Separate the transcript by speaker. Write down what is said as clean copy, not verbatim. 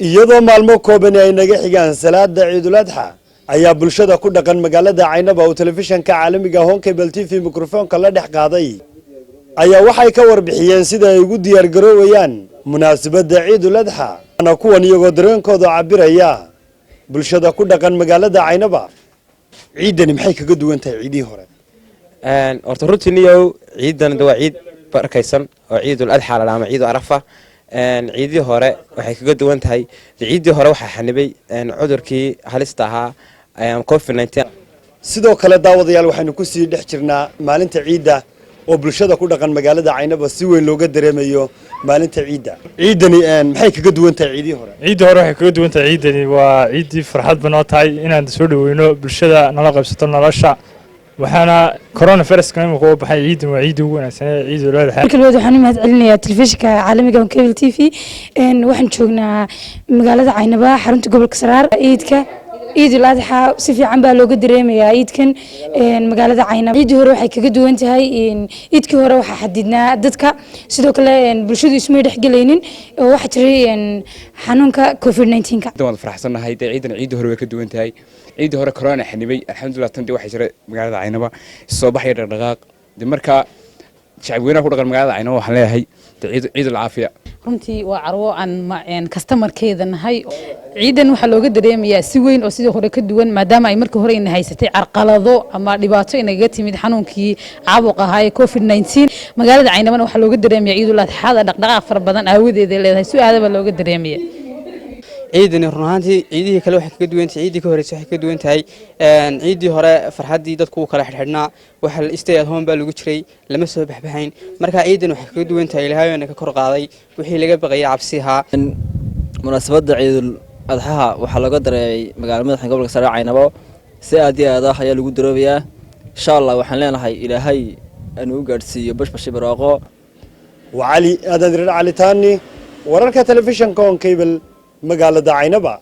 Speaker 1: iyadoo maalmo kooban ay naga xigaan salaada ciidul adha ayaa bulshada ku dhaqan magaalada caynaba oo telefishanka caalamiga Home Cable TV mikrofoonka la dhex qaaday ayaa waxay ka warbixiyeen sida ay ugu diyaar garoowayaan munaasabada ciidul adha ana kuwan iyagoo dareenkooda cabiraya bulshada ku dhaqan magaalada caynaba ciidani maxay kaga duwan tahay ciidii hore
Speaker 2: horta runtiiniyo ciidan waa ciid barakaysan oo ciidul adha la ama ciidu arafa ciidii hore waxay kaga duwan tahay ciidii hore waxa xanibay cudurkii halista ahaa COVID-19
Speaker 1: sidoo kale daawadayaal waxaanu ku sii dhex jirnaa maalinta ciida oo bulshada ku dhaqan magaalada caynaba si weyn looga dareemayo maalinta ciida ciidani maxay kaga duwan tahay ciidii hore
Speaker 3: waxay kaga duwan tahay ciidani waa ciidii farxad banoo tahay inaan soo dhaweeyno bulshada nala qaybsato nolosha waxaana corona virus kan uu baxay ciidan waa ciid ugu wanaagsan ciidul adha
Speaker 4: kalwada waxaan mahad celinayaa telefishinka caalamiga Home Cable TV waxaan joognaa magaalada caynaba xarunta gobolka Saraar ciidul adha si fiican baa looga dareemayaa ciidkan magaalada caynaba ciidii hore waxay kaga duwan tahay ciidkii hore waxa xadidnaa dadka sidoo kale bulshadu isma dhexgalaynin oo waxa jiray xanuunka COVID-19 ka
Speaker 5: waan faraxsanahay ciidan ciidii hore way ka duwan tahay ciidii hore corona xanibay alxamdulillah tan waxa jiray magaalada caynaba soo baxay dhaqdhaqaaq marka shacabweynaha ku dhaqan magaalada caynaba waxaan leeyahay ciidul caafiya
Speaker 6: runtii waa carwo aan customerkeeda nahay ciidan waxa looga dareemayaa si weyn oo sidoo hore ka duwan maadaama ay markii hore inay haysatay carqalado ama dhibaato inaga timid xanuunkii caabuqa ahaa ee COVID-19 magaalada caynabana waxa looga dareemayaa ciidul adha dhaqdhaqaaq far badan aawadeed leedahay su'aadaba looga dareemayaa
Speaker 7: ciidani run ahaantii ciidihii kale waxay kaga duwan tahay ciidii ka horreysay waxay kaga duwan tahay ciidii hore farxadii dadku kala xidhxidhnaa waxa stay at home baa lagu jiray lama soo baxbaxayn marka ciidan waxay kaga duwan tahay ilaahay ka kor qaaday wixii laga baqayay cabsiha
Speaker 8: munaasabada ciidul adha waxa laga dareemay magaalada madaxda gobolka Saraar caynabo si aad iyo aad ayaa lagu daroobayaa insha Allah waxaan leenahay ilaahay inuu gaarsiiyo bashbash barwaaqo
Speaker 1: وعلي هذا علي تاني ورركة تلفزيون كون كيبل magaalada caynaba